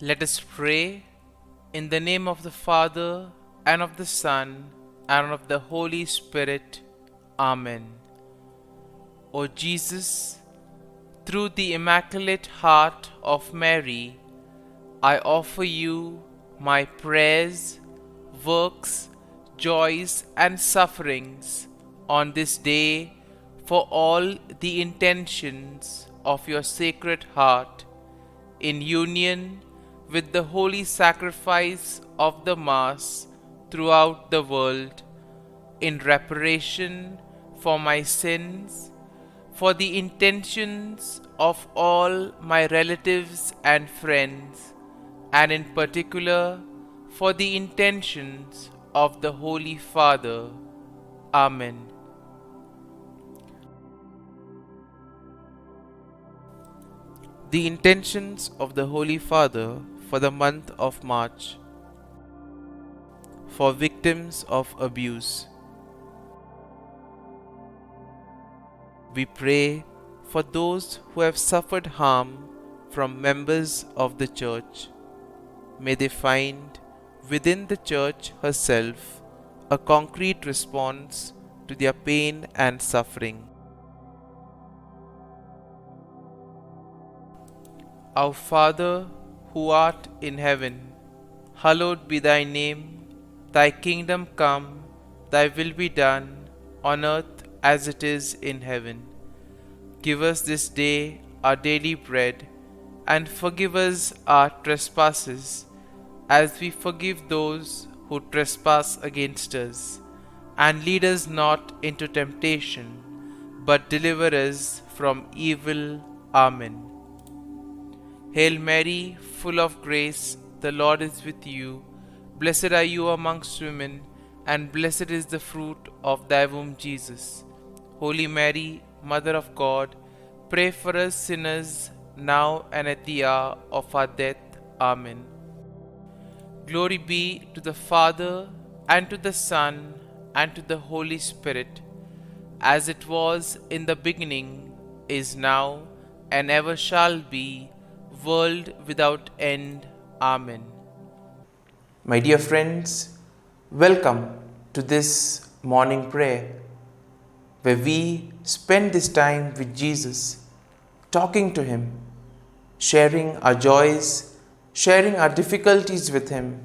Let us pray in the name of the Father, and of the Son, and of the Holy Spirit. Amen. O Jesus, through the Immaculate Heart of Mary, I offer you my prayers, works, joys, and sufferings on this day for all the intentions of your Sacred Heart, in union with the holy sacrifice of the Mass throughout the world, in reparation for my sins, for the intentions of all my relatives and friends, and in particular for the intentions of the Holy Father. Amen. The intentions of the Holy Father for the month of March. For victims of abuse. We pray for those who have suffered harm from members of the Church. May they find within the Church herself a concrete response to their pain and suffering. Our Father, who art in heaven, hallowed be thy name. Thy kingdom come, thy will be done, on earth as it is in heaven. Give us this day our daily bread, and forgive us our trespasses, as we forgive those who trespass against us. And lead us not into temptation, but deliver us from evil. Amen. Hail Mary, full of grace, the Lord is with you. Blessed are you amongst women, and blessed is the fruit of thy womb, Jesus. Holy Mary, Mother of God, pray for us sinners, now and at the hour of our death. Amen. Glory be to the Father, and to the Son, and to the Holy Spirit, as it was in the beginning, is now, and ever shall be, world without end. Amen. My dear friends, welcome to this morning prayer, where we spend this time with Jesus, talking to Him, sharing our joys, sharing our difficulties with Him,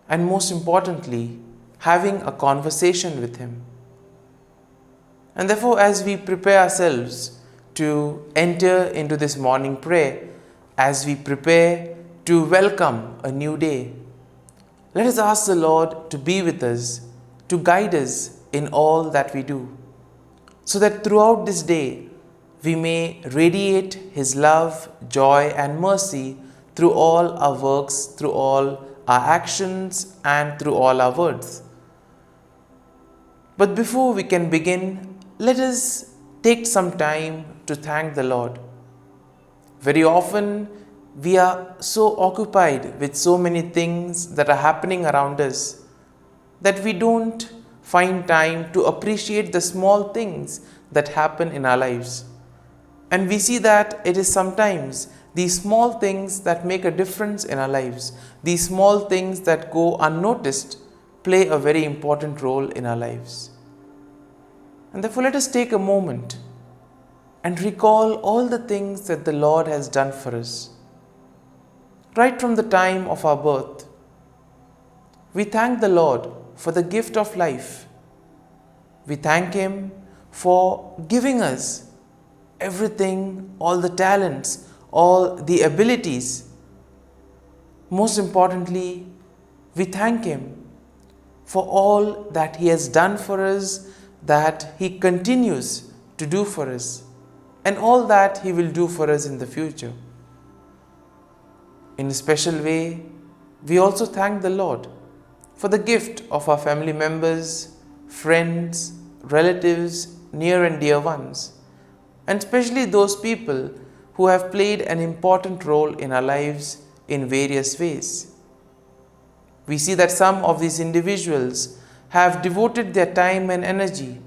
and most importantly, having a conversation with Him. And therefore, as we prepare ourselves to enter into this morning prayer, as we prepare to welcome a new day, let us ask the Lord to be with us, to guide us in all that we do, so that throughout this day we may radiate His love, joy, and mercy through all our works, through all our actions, and through all our words. But before we can begin, let us take some time to thank the Lord. Very often, we are so occupied with so many things that are happening around us that we don't find time to appreciate the small things that happen in our lives. And we see that it is sometimes these small things that make a difference in our lives, these small things that go unnoticed, play a very important role in our lives. And therefore, let us take a moment and recall all the things that the Lord has done for us. Right from the time of our birth, we thank the Lord for the gift of life. We thank Him for giving us everything, all the talents, all the abilities. Most importantly, we thank Him for all that He has done for us, that He continues to do for us, and all that He will do for us in the future. In a special way, we also thank the Lord for the gift of our family members, friends, relatives, near and dear ones, and especially those people who have played an important role in our lives in various ways. We see that some of these individuals have devoted their time and energy,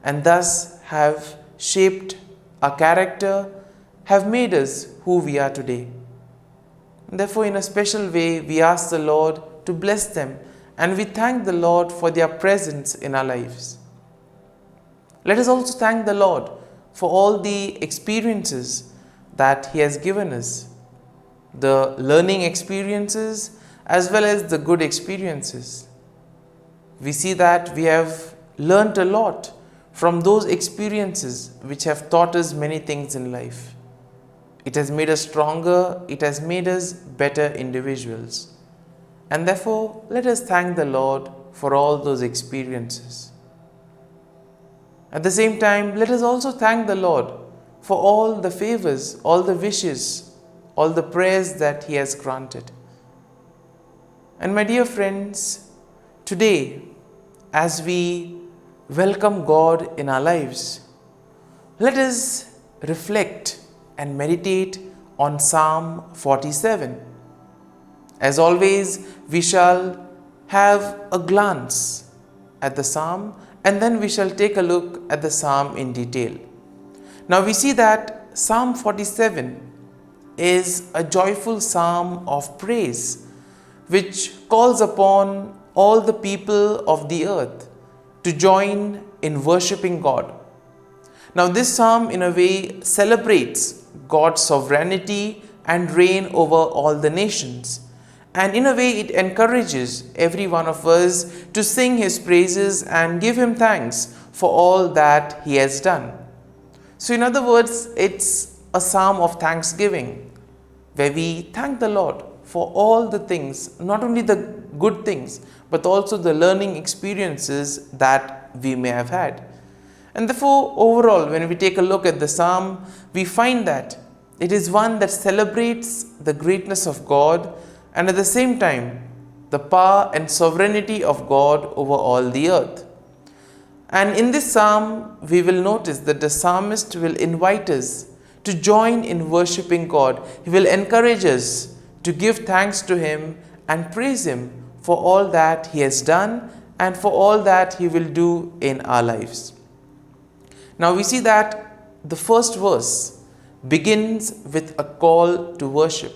and thus have shaped our character, have made us who we are today. Therefore, in a special way, we ask the Lord to bless them, and we thank the Lord for their presence in our lives. Let us also thank the Lord for all the experiences that He has given us, the learning experiences as well as the good experiences. We see that we have learnt a lot from those experiences which have taught us many things in life. It has made us stronger, it has made us better individuals. And therefore, let us thank the Lord for all those experiences. At the same time, let us also thank the Lord for all the favors, all the wishes, all the prayers that He has granted. And my dear friends, today, as we welcome God in our lives, let us reflect and meditate on Psalm 47. As always, we shall have a glance at the psalm, and then we shall take a look at the psalm in detail. Now we see that Psalm 47 is a joyful psalm of praise, which calls upon all the people of the earth to join in worshipping God. Now this psalm in a way celebrates God's sovereignty and reign over all the nations. And in a way it encourages every one of us to sing His praises and give Him thanks for all that He has done. So in other words, it's a psalm of thanksgiving, where we thank the Lord for all the things, not only the good things, but also the learning experiences that we may have had. And therefore, overall, when we take a look at the psalm, we find that it is one that celebrates the greatness of God and at the same time, the power and sovereignty of God over all the earth. And in this psalm, we will notice that the psalmist will invite us to join in worshipping God. He will encourage us to give thanks to Him and praise Him for all that He has done and for all that He will do in our lives. Now we see that the first verse begins with a call to worship.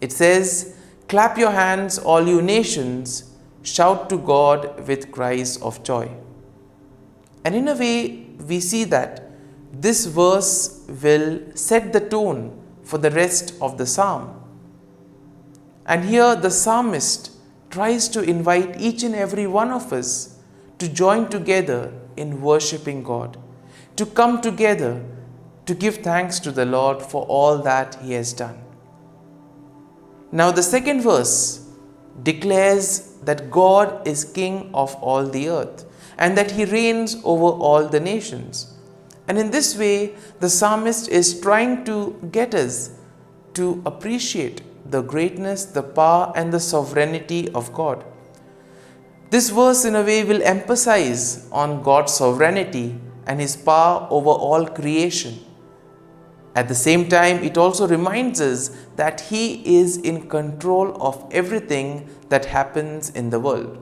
It says, "Clap your hands, all you nations, shout to God with cries of joy." And in a way, we see that this verse will set the tone for the rest of the psalm. And here the psalmist tries to invite each and every one of us to join together in worshipping God, to come together to give thanks to the Lord for all that He has done. Now the second verse declares that God is King of all the earth and that He reigns over all the nations. And in this way, the psalmist is trying to get us to appreciate the greatness, the power and the sovereignty of God. This verse in a way will emphasize on God's sovereignty and His power over all creation. At the same time, it also reminds us that He is in control of everything that happens in the world.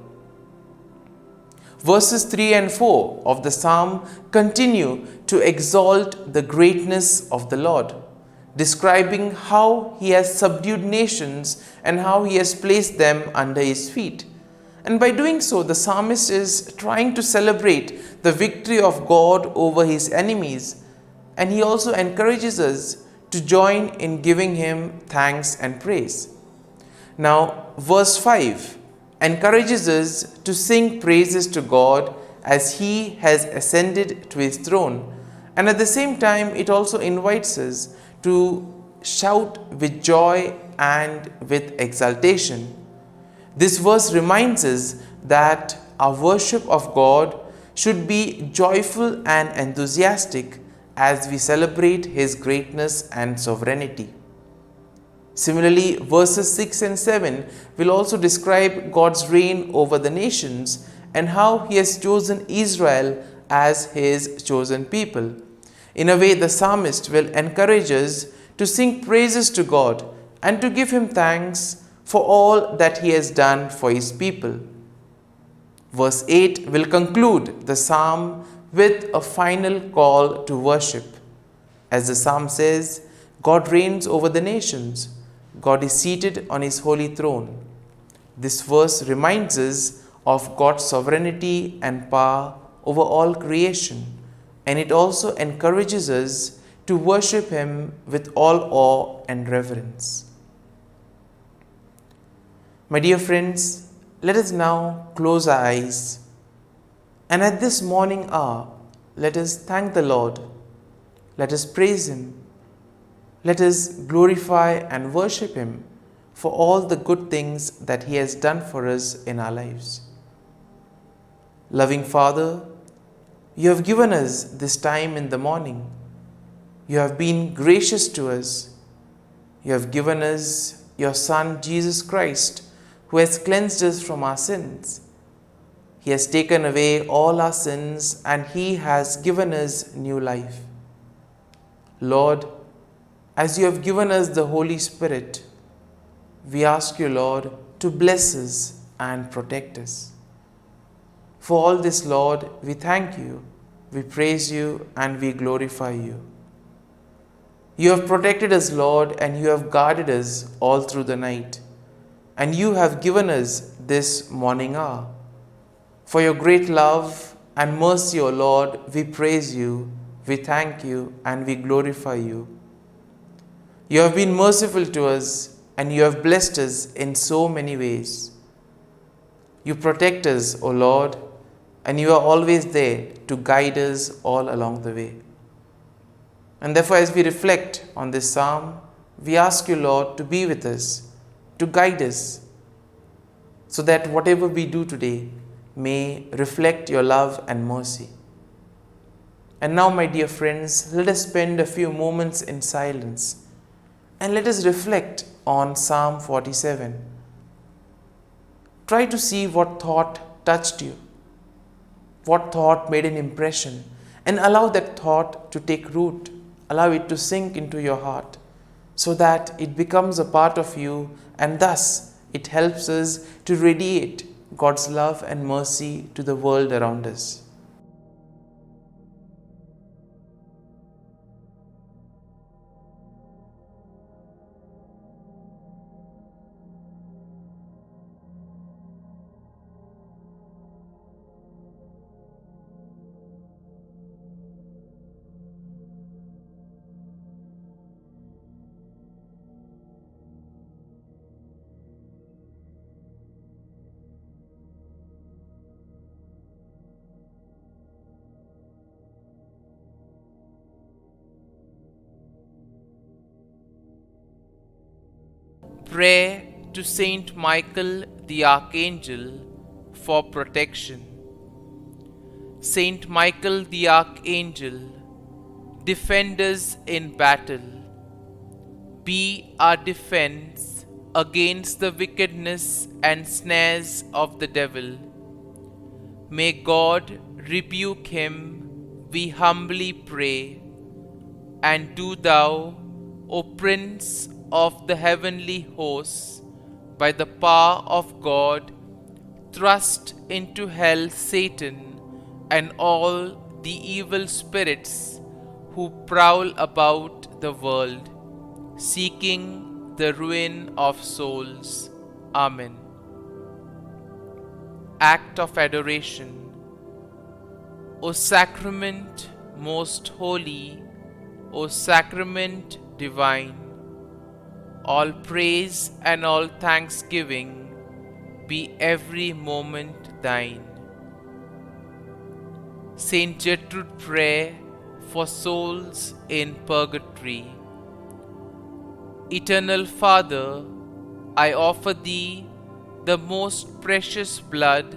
Verses 3 and 4 of the psalm continue to exalt the greatness of the Lord, describing how He has subdued nations and how He has placed them under His feet. And by doing so, the psalmist is trying to celebrate the victory of God over His enemies. And he also encourages us to join in giving Him thanks and praise. Now, verse 5 encourages us to sing praises to God as He has ascended to His throne. And at the same time, it also invites us to shout with joy and with exultation. This verse reminds us that our worship of God should be joyful and enthusiastic as we celebrate His greatness and sovereignty. Similarly, verses 6 and 7 will also describe God's reign over the nations and how He has chosen Israel as His chosen people. In a way, the psalmist will encourage us to sing praises to God and to give Him thanks for all that He has done for His people. Verse 8 will conclude the psalm with a final call to worship. As the psalm says, God reigns over the nations. God is seated on his holy throne. This verse reminds us of God's sovereignty and power over all creation, and it also encourages us to worship him with all awe and reverence. My dear friends, let us now close our eyes, and at this morning hour, let us thank the Lord. Let us praise him. Let us glorify and worship him for all the good things that he has done for us in our lives. Loving Father, you have given us this time in the morning. You have been gracious to us. You have given us your Son, Jesus Christ, who has cleansed us from our sins. He has taken away all our sins and he has given us new life. Lord, as you have given us the Holy Spirit, we ask you, Lord, to bless us and protect us. For all this, Lord, we thank you, we praise you, and we glorify you. You have protected us, Lord, and you have guarded us all through the night, and you have given us this morning hour. For your great love and mercy, O Lord, we praise you, we thank you, and we glorify you. You have been merciful to us, and you have blessed us in so many ways. You protect us, O Lord, and you are always there to guide us all along the way. And therefore, as we reflect on this psalm, we ask you, Lord, to be with us, to guide us, so that whatever we do today may reflect your love and mercy. And now, my dear friends, let us spend a few moments in silence and let us reflect on Psalm 47. Try to see what thought touched you, what thought made an impression, and allow that thought to take root. Allow it to sink into your heart so that it becomes a part of you, and thus it helps us to radiate God's love and mercy to the world around us. Prayer to Saint Michael the Archangel for protection. Saint Michael the Archangel, defend us in battle. Be our defense against the wickedness and snares of the devil. May God rebuke him, we humbly pray. And do thou, O Prince of the heavenly hosts, by the power of God, thrust into hell Satan and all the evil spirits who prowl about the world, seeking the ruin of souls. Amen. Act of Adoration. O Sacrament most holy, O Sacrament divine, all praise and all thanksgiving be every moment thine. Saint Gertrude Prayer for souls in purgatory. Eternal Father, I offer thee the most precious blood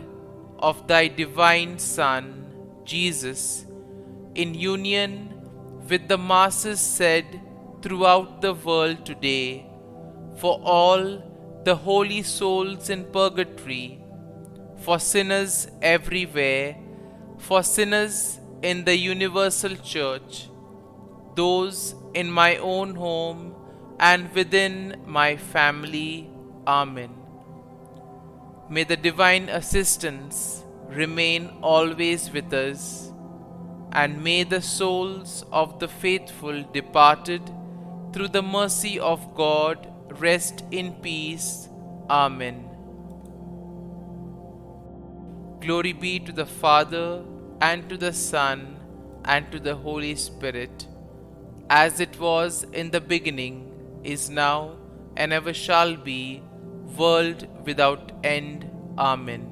of thy divine Son, Jesus, in union with the masses said throughout the world today, for all the holy souls in purgatory, for sinners everywhere, for sinners in the universal church, those in my own home and within my family. Amen. May the divine assistance remain always with us, and may the souls of the faithful departed through the mercy of God rest in peace. Amen. Glory be to the Father, and to the Son, and to the Holy Spirit, as it was in the beginning, is now, and ever shall be, world without end. Amen.